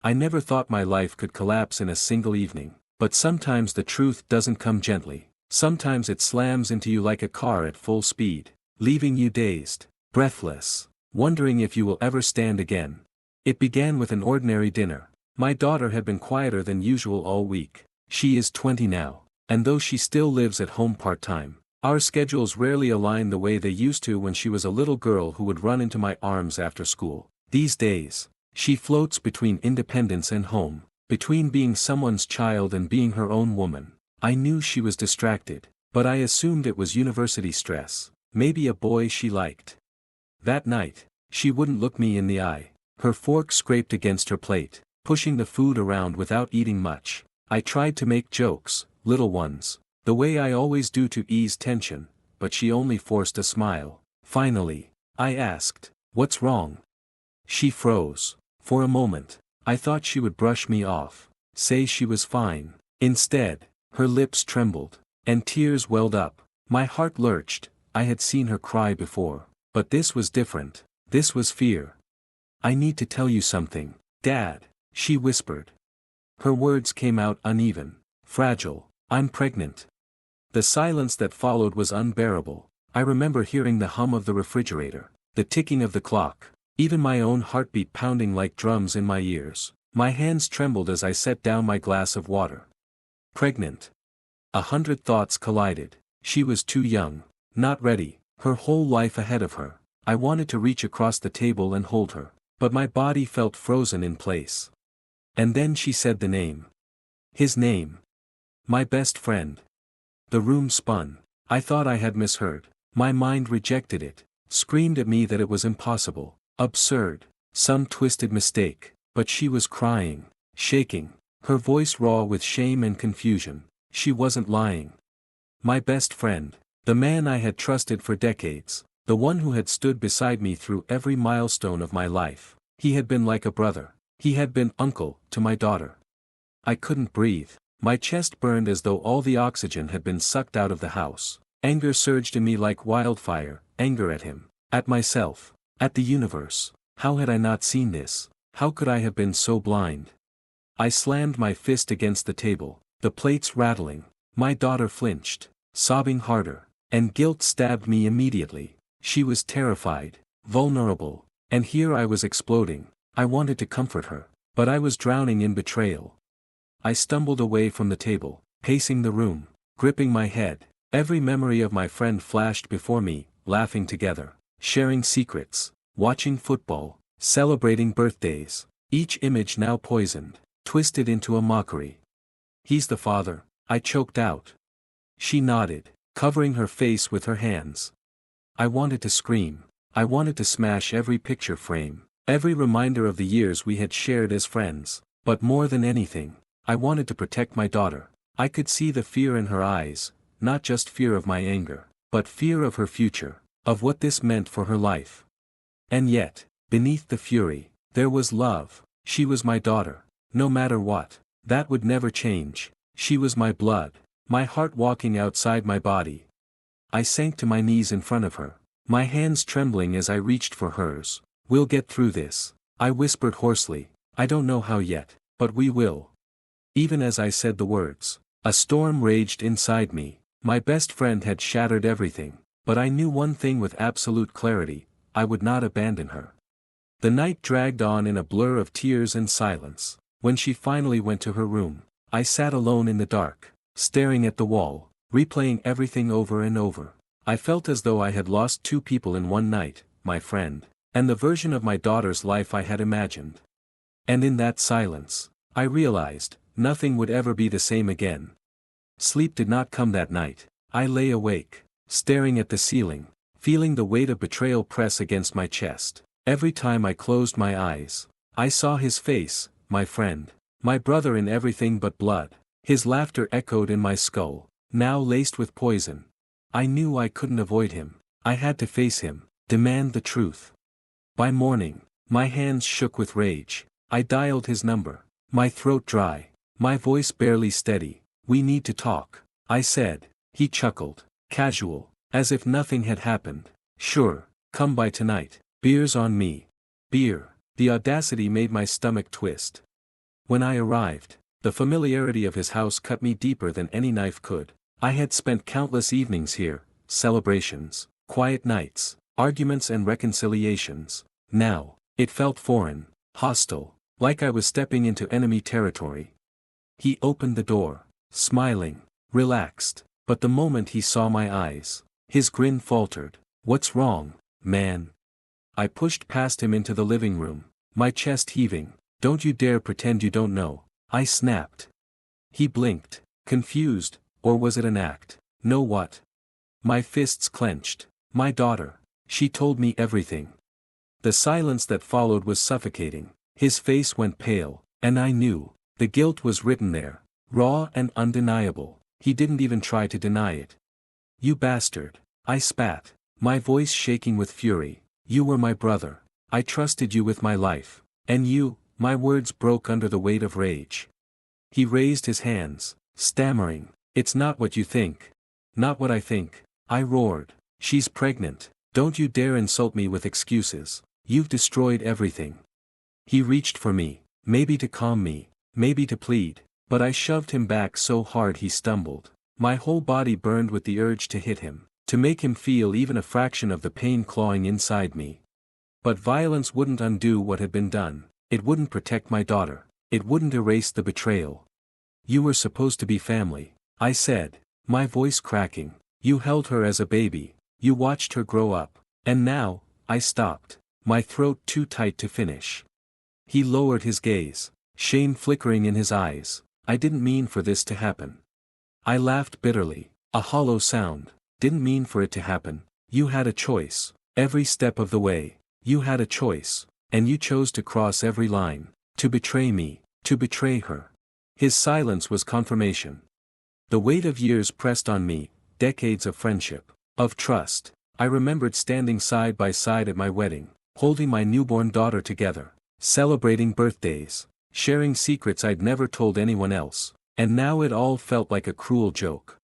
I never thought my life could collapse in a single evening. But sometimes the truth doesn't come gently. Sometimes it slams into you like a car at full speed, leaving you dazed, breathless, wondering if you will ever stand again. It began with an ordinary dinner. My daughter had been quieter than usual all week. She is 20 now, and though she still lives at home part-time, our schedules rarely align the way they used to when she was a little girl who would run into my arms after school. These days, she floats between independence and home, between being someone's child and being her own woman. I knew she was distracted, but I assumed it was university stress, maybe a boy she liked. That night, she wouldn't look me in the eye. Her fork scraped against her plate, pushing the food around without eating much. I tried to make jokes, little ones, the way I always do to ease tension, but she only forced a smile. Finally, I asked, "What's wrong?" She froze. For a moment, I thought she would brush me off, say she was fine. Instead, her lips trembled, and tears welled up. My heart lurched. I had seen her cry before, but this was different. This was fear. "I need to tell you something, Dad," she whispered. Her words came out uneven, fragile. "I'm pregnant." The silence that followed was unbearable. I remember hearing the hum of the refrigerator, the ticking of the clock, even my own heartbeat pounding like drums in my ears. My hands trembled as I set down my glass of water. Pregnant. 100 thoughts collided. She was too young, not ready, her whole life ahead of her. I wanted to reach across the table and hold her, but my body felt frozen in place. And then she said the name. His name. My best friend. The room spun. I thought I had misheard. My mind rejected it, screamed at me that it was impossible, absurd, some twisted mistake. But she was crying, shaking, her voice raw with shame and confusion. She wasn't lying. My best friend, the man I had trusted for decades, the one who had stood beside me through every milestone of my life. He had been like a brother. He had been uncle to my daughter. I couldn't breathe. My chest burned as though all the oxygen had been sucked out of the house. Anger surged in me like wildfire, anger at him, at myself, at the universe. How had I not seen this? How could I have been so blind? I slammed my fist against the table, the plates rattling. My daughter flinched, sobbing harder, and guilt stabbed me immediately. She was terrified, vulnerable, and here I was exploding. I wanted to comfort her, but I was drowning in betrayal. I stumbled away from the table, pacing the room, gripping my head. Every memory of my friend flashed before me, laughing together, sharing secrets, watching football, celebrating birthdays, each image now poisoned, twisted into a mockery. "He's the father," I choked out. She nodded, covering her face with her hands. I wanted to scream. I wanted to smash every picture frame, every reminder of the years we had shared as friends. But more than anything, I wanted to protect my daughter. I could see the fear in her eyes, not just fear of my anger, but fear of her future, of what this meant for her life. And yet, beneath the fury, there was love. She was my daughter. No matter what, that would never change. She was my blood, my heart walking outside my body. I sank to my knees in front of her, my hands trembling as I reached for hers. "We'll get through this," I whispered hoarsely. "I don't know how yet, but we will." Even as I said the words, a storm raged inside me. My best friend had shattered everything, but I knew one thing with absolute clarity: I would not abandon her. The night dragged on in a blur of tears and silence. When she finally went to her room, I sat alone in the dark, staring at the wall, replaying everything over and over. I felt as though I had lost two people in one night, my friend, and the version of my daughter's life I had imagined. And in that silence, I realized, nothing would ever be the same again. Sleep did not come that night. I lay awake, staring at the ceiling, feeling the weight of betrayal press against my chest. Every time I closed my eyes, I saw his face, my friend, my brother in everything but blood. His laughter echoed in my skull, now laced with poison. I knew I couldn't avoid him. I had to face him, demand the truth. By morning, my hands shook with rage. I dialed his number, my throat dry, my voice barely steady. "We need to talk," I said. He chuckled, casual, as if nothing had happened. "Sure, come by tonight. Beer's on me." Beer. The audacity made my stomach twist. When I arrived, the familiarity of his house cut me deeper than any knife could. I had spent countless evenings here, celebrations, quiet nights, arguments and reconciliations. Now, it felt foreign, hostile, like I was stepping into enemy territory. He opened the door, smiling, relaxed, but the moment he saw my eyes, his grin faltered. "What's wrong, man?" I pushed past him into the living room, my chest heaving. "Don't you dare pretend you don't know," I snapped. He blinked, confused, or was it an act? "Know what?" My fists clenched. "My daughter. She told me everything." The silence that followed was suffocating. His face went pale, and I knew, the guilt was written there, raw and undeniable. He didn't even try to deny it. "You bastard," I spat, my voice shaking with fury. "You were my brother. I trusted you with my life. And you," my words broke under the weight of rage. He raised his hands, stammering, "It's not what you think." "Not what I think," I roared. "She's pregnant. Don't you dare insult me with excuses. You've destroyed everything." He reached for me, maybe to calm me, maybe to plead, but I shoved him back so hard he stumbled. My whole body burned with the urge to hit him, to make him feel even a fraction of the pain clawing inside me. But violence wouldn't undo what had been done. It wouldn't protect my daughter. It wouldn't erase the betrayal. "You were supposed to be family," I said, my voice cracking. "You held her as a baby. You watched her grow up. And now," I stopped, my throat too tight to finish. He lowered his gaze, shame flickering in his eyes. "I didn't mean for this to happen." I laughed bitterly, a hollow sound. "Didn't mean for it to happen. You had a choice. Every step of the way, you had a choice, and you chose to cross every line, to betray me, to betray her." His silence was confirmation. The weight of years pressed on me, decades of friendship, of trust. I remembered standing side by side at my wedding, holding my newborn daughter together, celebrating birthdays, sharing secrets I'd never told anyone else, and now it all felt like a cruel joke.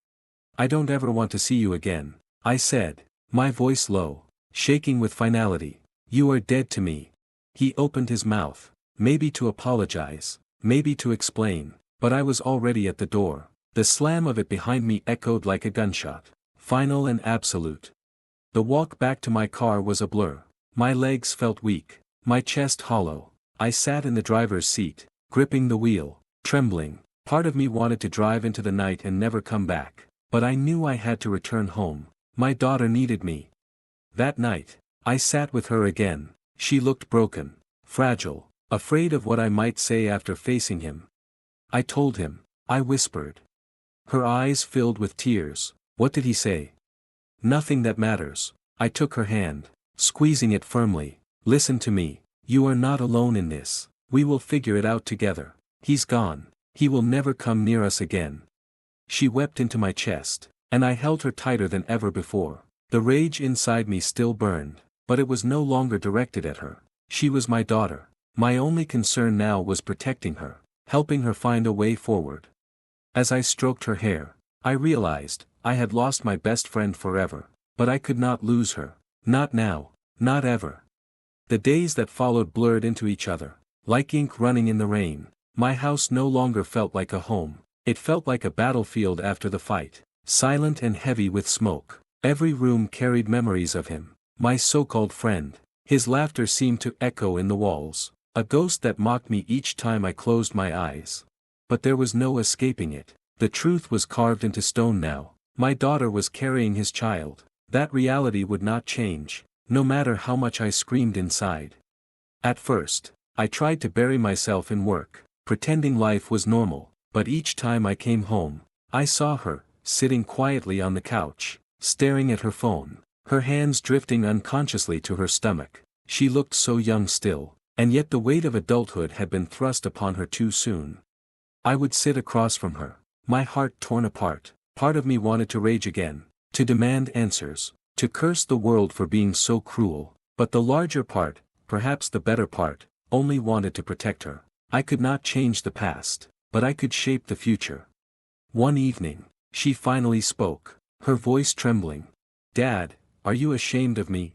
"I don't ever want to see you again," I said, my voice low, shaking with finality. "You are dead to me." He opened his mouth, maybe to apologize, maybe to explain, but I was already at the door. The slam of it behind me echoed like a gunshot, final and absolute. The walk back to my car was a blur. My legs felt weak, my chest hollow. I sat in the driver's seat, gripping the wheel, trembling. Part of me wanted to drive into the night and never come back, but I knew I had to return home. My daughter needed me. That night, I sat with her again. She looked broken, fragile, afraid of what I might say after facing him. I told him, I whispered. Her eyes filled with tears. What did he say? "Nothing that matters." I took her hand, squeezing it firmly. "Listen to me. You are not alone in this. We will figure it out together. He's gone. He will never come near us again." She wept into my chest, and I held her tighter than ever before. The rage inside me still burned, but it was no longer directed at her. She was my daughter. My only concern now was protecting her, helping her find a way forward. As I stroked her hair, I realized, I had lost my best friend forever, but I could not lose her. Not now, not ever. The days that followed blurred into each other, like ink running in the rain. My house no longer felt like a home. It felt like a battlefield after the fight, silent and heavy with smoke. Every room carried memories of him, my so-called friend. His laughter seemed to echo in the walls, a ghost that mocked me each time I closed my eyes. But there was no escaping it. The truth was carved into stone now. My daughter was carrying his child. That reality would not change, no matter how much I screamed inside. At first, I tried to bury myself in work, pretending life was normal, but each time I came home, I saw her, sitting quietly on the couch, staring at her phone, her hands drifting unconsciously to her stomach. She looked so young still, and yet the weight of adulthood had been thrust upon her too soon. I would sit across from her, my heart torn apart. Part of me wanted to rage again, to demand answers, to curse the world for being so cruel, but the larger part, perhaps the better part, only wanted to protect her. I could not change the past, but I could shape the future. One evening, she finally spoke, her voice trembling. "Dad, are you ashamed of me?"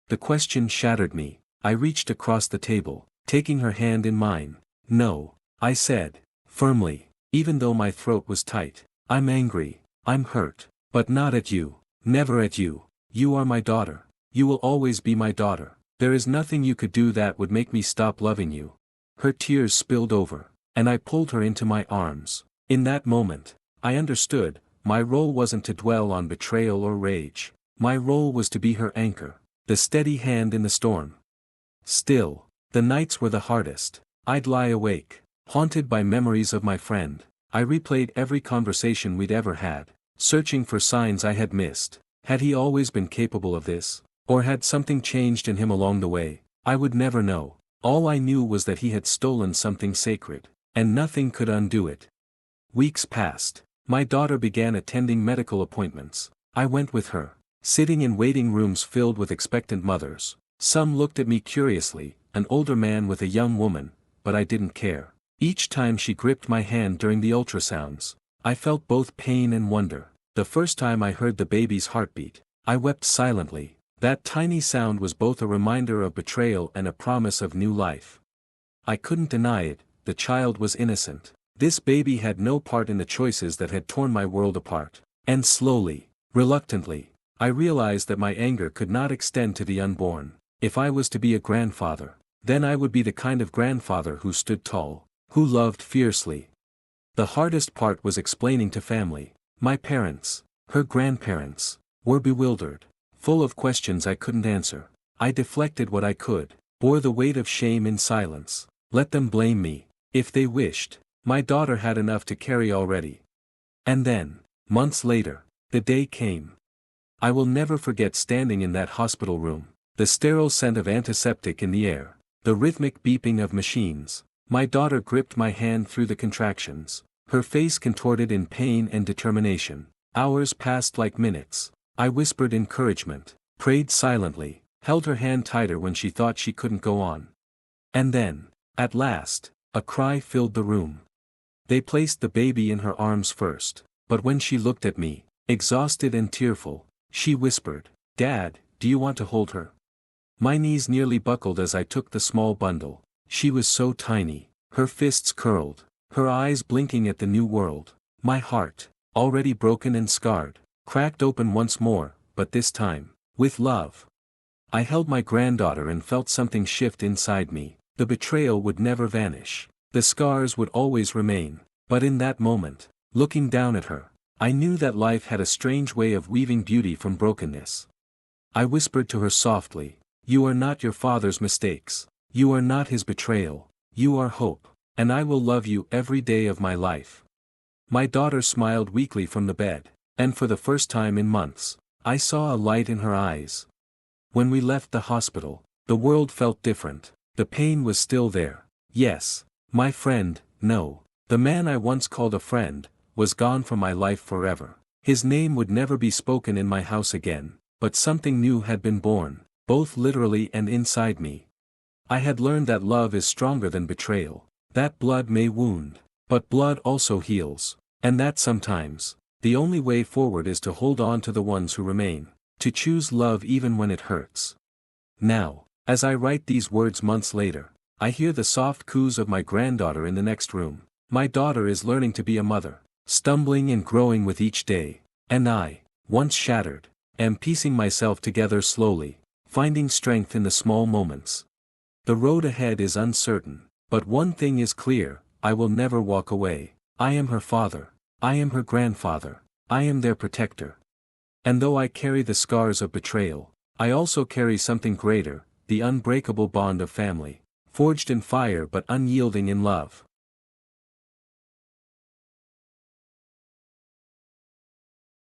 The question shattered me. I reached across the table, taking her hand in mine. "No," I said, firmly, even though my throat was tight. I'm angry, I'm hurt. But not at you, never at you. You are my daughter. You will always be my daughter. There is nothing you could do that would make me stop loving you. Her tears spilled over, and I pulled her into my arms. In that moment, I understood, my role wasn't to dwell on betrayal or rage. My role was to be her anchor, the steady hand in the storm. Still, the nights were the hardest. I'd lie awake, haunted by memories of my friend. I replayed every conversation we'd ever had, searching for signs I had missed. Had he always been capable of this? Or had something changed in him along the way? I would never know. All I knew was that he had stolen something sacred, and nothing could undo it. Weeks passed. My daughter began attending medical appointments. I went with her, sitting in waiting rooms filled with expectant mothers. Some looked at me curiously, an older man with a young woman, but I didn't care. Each time she gripped my hand during the ultrasounds, I felt both pain and wonder. The first time I heard the baby's heartbeat, I wept silently. That tiny sound was both a reminder of betrayal and a promise of new life. I couldn't deny it, the child was innocent. This baby had no part in the choices that had torn my world apart. And slowly, reluctantly, I realized that my anger could not extend to the unborn. If I was to be a grandfather, then I would be the kind of grandfather who stood tall, who loved fiercely. The hardest part was explaining to family. My parents, her grandparents, were bewildered, full of questions I couldn't answer. I deflected what I could, bore the weight of shame in silence, let them blame me, if they wished. My daughter had enough to carry already. And then, months later, the day came. I will never forget standing in that hospital room, the sterile scent of antiseptic in the air, the rhythmic beeping of machines. My daughter gripped my hand through the contractions, her face contorted in pain and determination. Hours passed like minutes. I whispered encouragement, prayed silently, held her hand tighter when she thought she couldn't go on. And then, at last, a cry filled the room. They placed the baby in her arms first, but when she looked at me, exhausted and tearful, she whispered, "Dad, do you want to hold her?" My knees nearly buckled as I took the small bundle. She was so tiny, her fists curled, her eyes blinking at the new world. My heart, already broken and scarred, cracked open once more, but this time, with love. I held my granddaughter and felt something shift inside me. The betrayal would never vanish. The scars would always remain. But in that moment, looking down at her, I knew that life had a strange way of weaving beauty from brokenness. I whispered to her softly, "You are not your father's mistakes. You are not his betrayal. You are hope. And I will love you every day of my life." My daughter smiled weakly from the bed, and for the first time in months, I saw a light in her eyes. When we left the hospital, the world felt different. The pain was still there. Yes, my friend, no, the man I once called a friend, was gone from my life forever. His name would never be spoken in my house again, but something new had been born, both literally and inside me. I had learned that love is stronger than betrayal, that blood may wound, but blood also heals, and that sometimes, the only way forward is to hold on to the ones who remain, to choose love even when it hurts. Now, as I write these words months later, I hear the soft coos of my granddaughter in the next room. My daughter is learning to be a mother, stumbling and growing with each day, and I, once shattered, am piecing myself together slowly, finding strength in the small moments. The road ahead is uncertain, but one thing is clear, I will never walk away. I am her father, I am her grandfather, I am their protector. And though I carry the scars of betrayal, I also carry something greater, the unbreakable bond of family, forged in fire but unyielding in love.